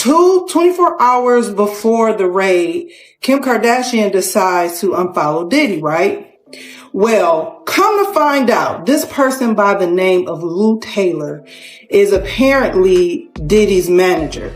24 hours before the raid, Kim Kardashian decides to unfollow Diddy, right? Well, come to find out, this person by the name of Lou Taylor is apparently Diddy's manager.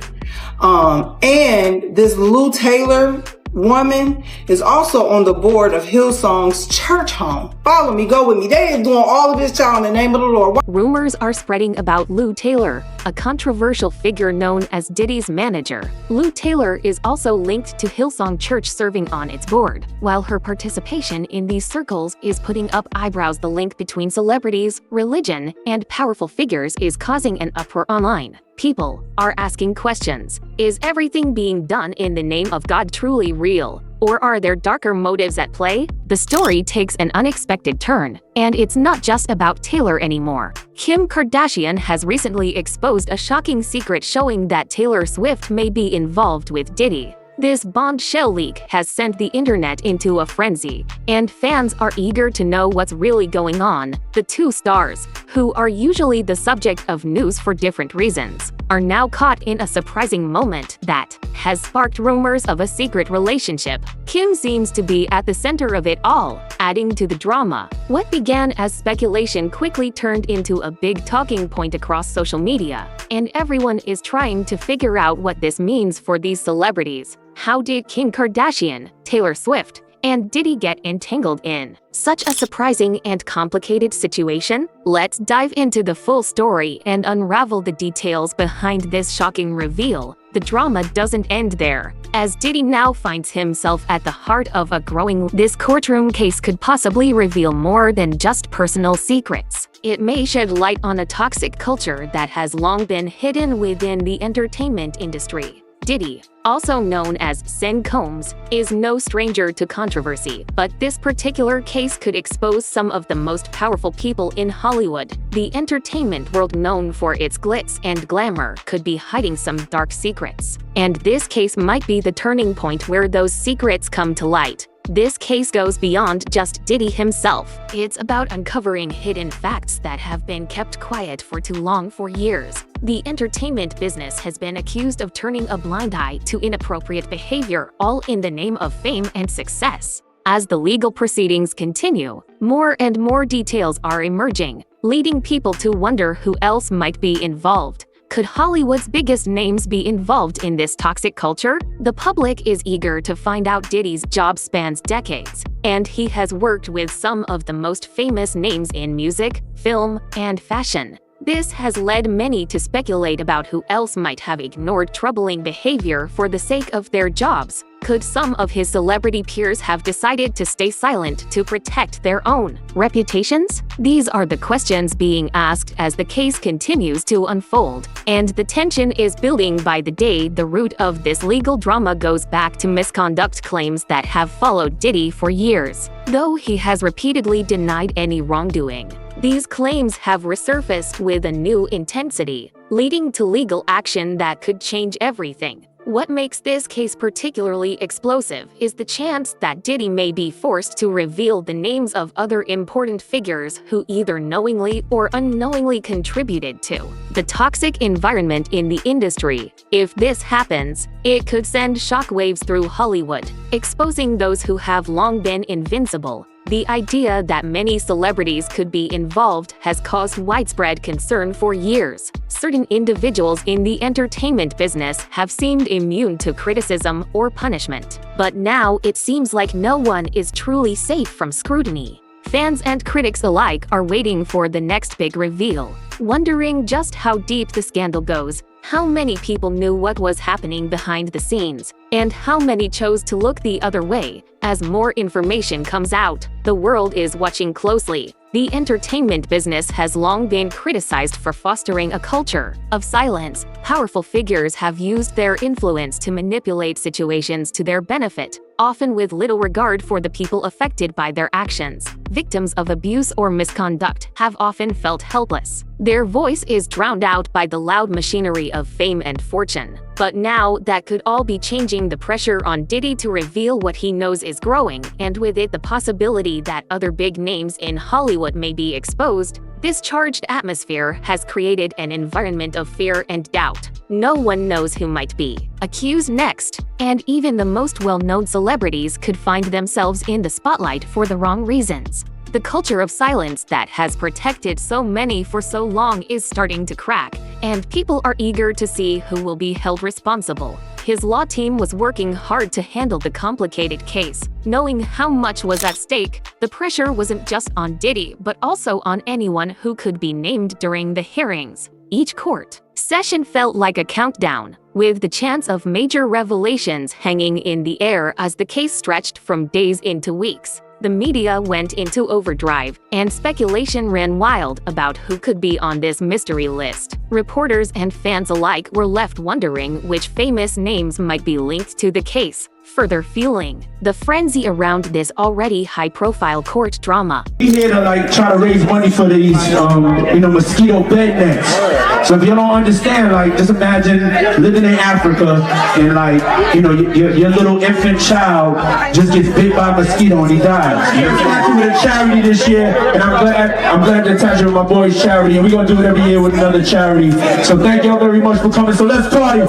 And this Lou Taylor woman is also on the board of Hillsong's church home. Follow me, go with me. They are doing all of this, child, in the name of the Lord. Rumors are spreading about Lou Taylor, a controversial figure known as Diddy's manager. Lou Taylor is also linked to Hillsong Church, serving on its board. While her participation in these circles is putting up eyebrows, the link between celebrities, religion, and powerful figures is causing an uproar online. People are asking questions. Is everything being done in the name of God truly real? Or are there darker motives at play? The story takes an unexpected turn, and it's not just about Taylor anymore. Kim Kardashian has recently exposed a shocking secret showing that Taylor Swift may be involved with Diddy. This bombshell leak has sent the internet into a frenzy, and fans are eager to know what's really going on. The two stars, who are usually the subject of news for different reasons, are now caught in a surprising moment that has sparked rumors of a secret relationship. Kim seems to be at the center of it all, adding to the drama. What began as speculation quickly turned into a big talking point across social media, and everyone is trying to figure out what this means for these celebrities. How did Kim Kardashian, Taylor Swift, and Diddy get entangled in such a surprising and complicated situation? Let's dive into the full story and unravel the details behind this shocking reveal. The drama doesn't end there, as Diddy now finds himself at the heart of a growing. This courtroom case could possibly reveal more than just personal secrets. It may shed light on a toxic culture that has long been hidden within the entertainment industry. Diddy, also known as Sean Combs, is no stranger to controversy, but this particular case could expose some of the most powerful people in Hollywood. The entertainment world, known for its glitz and glamour, could be hiding some dark secrets. And this case might be the turning point where those secrets come to light. This case goes beyond just Diddy himself. It's about uncovering hidden facts that have been kept quiet for too long. For years, the entertainment business has been accused of turning a blind eye to inappropriate behavior, all in the name of fame and success. As the legal proceedings continue, more and more details are emerging, leading people to wonder who else might be involved. Could Hollywood's biggest names be involved in this toxic culture? The public is eager to find out. Diddy's job spans decades, and he has worked with some of the most famous names in music, film, and fashion. This has led many to speculate about who else might have ignored troubling behavior for the sake of their jobs. Could some of his celebrity peers have decided to stay silent to protect their own reputations? These are the questions being asked as the case continues to unfold, and the tension is building by the day. The root of this legal drama goes back to misconduct claims that have followed Diddy for years, though he has repeatedly denied any wrongdoing. These claims have resurfaced with a new intensity, leading to legal action that could change everything. What makes this case particularly explosive is the chance that Diddy may be forced to reveal the names of other important figures who either knowingly or unknowingly contributed to the toxic environment in the industry. If this happens, it could send shockwaves through Hollywood, exposing those who have long been invincible. The idea that many celebrities could be involved has caused widespread concern for years. Certain individuals in the entertainment business have seemed immune to criticism or punishment, but now it seems like no one is truly safe from scrutiny. Fans and critics alike are waiting for the next big reveal, wondering just how deep the scandal goes, how many people knew what was happening behind the scenes, and how many chose to look the other way. As more information comes out, the world is watching closely. The entertainment business has long been criticized for fostering a culture of silence. Powerful figures have used their influence to manipulate situations to their benefit, often with little regard for the people affected by their actions. Victims of abuse or misconduct have often felt helpless. Their voice is drowned out by the loud machinery of fame and fortune. But now, that could all be changing. The pressure on Diddy to reveal what he knows is growing, and with it the possibility that other big names in Hollywood may be exposed. This charged atmosphere has created an environment of fear and doubt. No one knows who might be accused next, and even the most well-known celebrities could find themselves in the spotlight for the wrong reasons. The culture of silence that has protected so many for so long is starting to crack, and people are eager to see who will be held responsible. His law team was working hard to handle the complicated case. Knowing how much was at stake, the pressure wasn't just on Diddy, but also on anyone who could be named during the hearings. Each court session felt like a countdown, with the chance of major revelations hanging in the air as the case stretched from days into weeks. The media went into overdrive, and speculation ran wild about who could be on this mystery list. Reporters and fans alike were left wondering which famous names might be linked to the case, further fueling the frenzy around this already high-profile court drama. We here to try to raise money for these, mosquito bed nets. So if you don't understand, just imagine living in Africa and your little infant child just gets bit by a mosquito and he dies. We're doing a charity this year, and I'm glad to attach it with my boys' charity, and we're gonna do it every year with another charity. So thank y'all very much for coming. So let's party.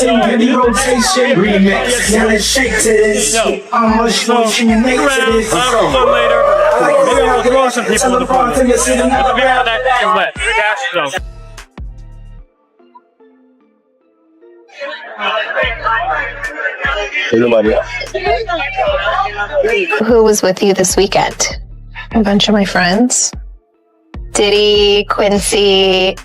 Any rotation remix. Now let's shake to this. How much more can you make to this? Later. There are some people in the party. Who was with you this weekend? A bunch of my friends. Diddy, Quincy,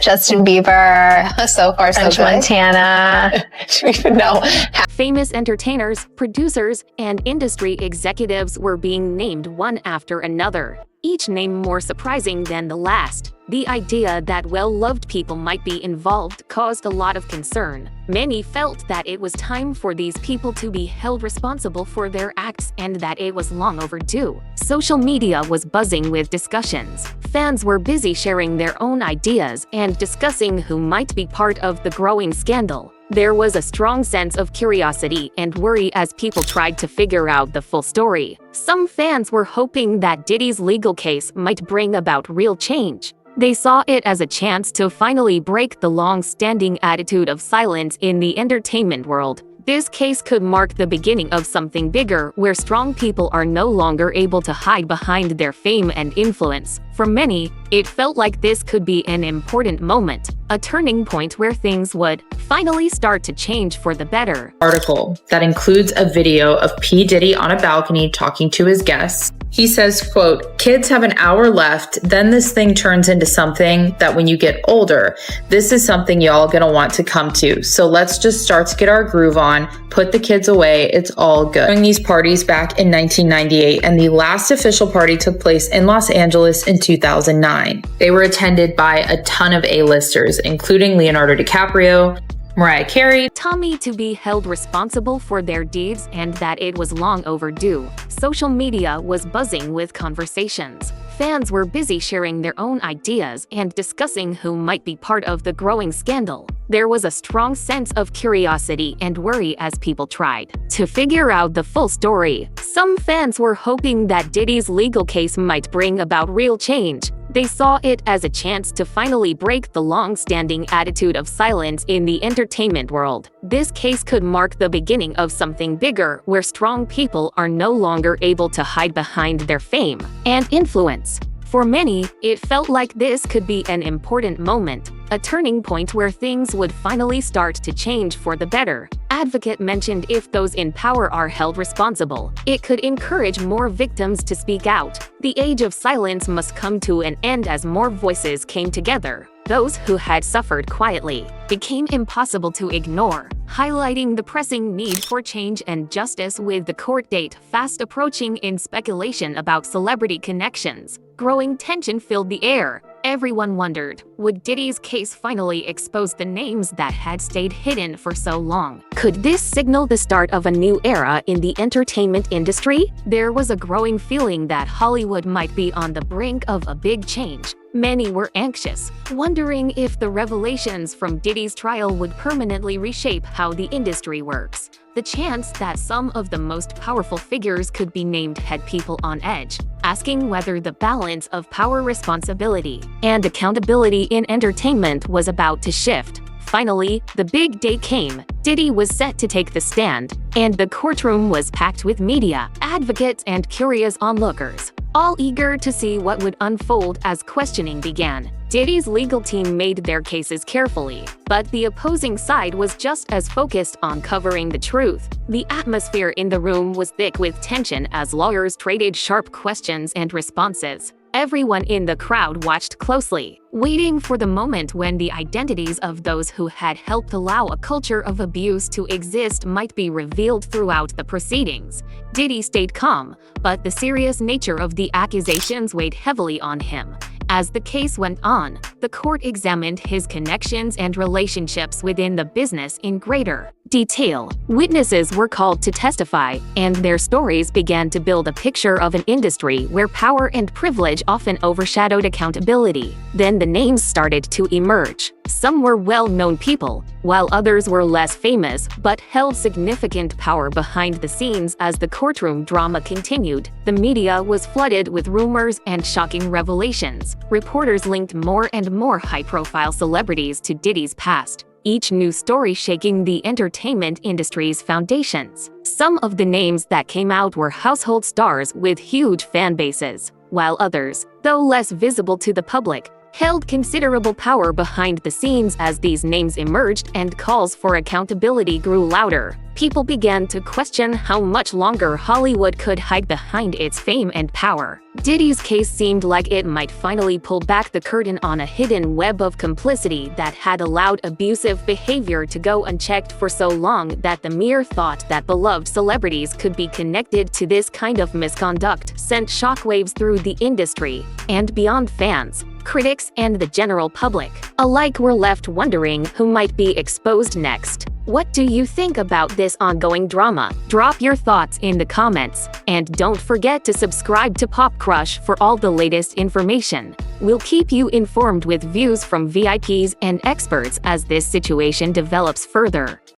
Justin Bieber, so far so good. Montana. Do you even know? Famous entertainers, producers, and industry executives were being named one after another, each name more surprising than the last. The idea that well-loved people might be involved caused a lot of concern. Many felt that it was time for these people to be held responsible for their acts and that it was long overdue. Social media was buzzing with discussions. Fans were busy sharing their own ideas and discussing who might be part of the growing scandal. There was a strong sense of curiosity and worry as people tried to figure out the full story. Some fans were hoping that Diddy's legal case might bring about real change. They saw it as a chance to finally break the long-standing attitude of silence in the entertainment world. This case could mark the beginning of something bigger, where strong people are no longer able to hide behind their fame and influence. For many, it felt like this could be an important moment, a turning point where things would finally start to change for the better. Article that includes a video of P. Diddy on a balcony talking to his guests. He says, quote, "Kids have an hour left, then this thing turns into something that when you get older, this is something y'all gonna want to come to. So let's just start to get our groove on, put the kids away, it's all good." During these parties back in 1998, and the last official party took place in Los Angeles in 2009. They were attended by a ton of A-listers, including Leonardo DiCaprio, Mariah Carey, Tommy, to be held responsible for their deeds and that it was long overdue. Social media was buzzing with conversations. Fans were busy sharing their own ideas and discussing who might be part of the growing scandal. There was a strong sense of curiosity and worry as people tried to figure out the full story. Some fans were hoping that Diddy's legal case might bring about real change. They saw it as a chance to finally break the long-standing attitude of silence in the entertainment world. This case could mark the beginning of something bigger, where strong people are no longer able to hide behind their fame and influence. For many, it felt like this could be an important moment, a turning point where things would finally start to change for the better. Advocate mentioned if those in power are held responsible, it could encourage more victims to speak out. The age of silence must come to an end as more voices came together. Those who had suffered quietly became impossible to ignore, highlighting the pressing need for change and justice. With the court date fast approaching and speculation about celebrity connections, growing tension filled the air. Everyone wondered, would Diddy's case finally expose the names that had stayed hidden for so long? Could this signal the start of a new era in the entertainment industry? There was a growing feeling that Hollywood might be on the brink of a big change. Many were anxious, wondering if the revelations from Diddy's trial would permanently reshape how the industry works. The chance that some of the most powerful figures could be named had people on edge, asking whether the balance of power, responsibility, and accountability in entertainment was about to shift. Finally, the big day came. Diddy was set to take the stand, and the courtroom was packed with media, advocates, and curious onlookers, all eager to see what would unfold as questioning began. Diddy's legal team made their cases carefully, but the opposing side was just as focused on covering the truth. The atmosphere in the room was thick with tension as lawyers traded sharp questions and responses. Everyone in the crowd watched closely, waiting for the moment when the identities of those who had helped allow a culture of abuse to exist might be revealed throughout the proceedings. Diddy stayed calm, but the serious nature of the accusations weighed heavily on him. As the case went on, the court examined his connections and relationships within the business in greater detail. Witnesses were called to testify, and their stories began to build a picture of an industry where power and privilege often overshadowed accountability. Then the names started to emerge. Some were well-known people, while others were less famous but held significant power behind the scenes. As the courtroom drama continued, the media was flooded with rumors and shocking revelations. Reporters linked more and more high-profile celebrities to Diddy's past, each new story shaking the entertainment industry's foundations. Some of the names that came out were household stars with huge fan bases, while others, though less visible to the public, held considerable power behind the scenes. As these names emerged and calls for accountability grew louder, people began to question how much longer Hollywood could hide behind its fame and power. Diddy's case seemed like it might finally pull back the curtain on a hidden web of complicity that had allowed abusive behavior to go unchecked for so long that the mere thought that beloved celebrities could be connected to this kind of misconduct sent shockwaves through the industry and beyond. Fans, critics, and the general public alike were left wondering who might be exposed next. What do you think about this ongoing drama? Drop your thoughts in the comments, and don't forget to subscribe to Pop Crush for all the latest information. We'll keep you informed with views from VIPs and experts as this situation develops further.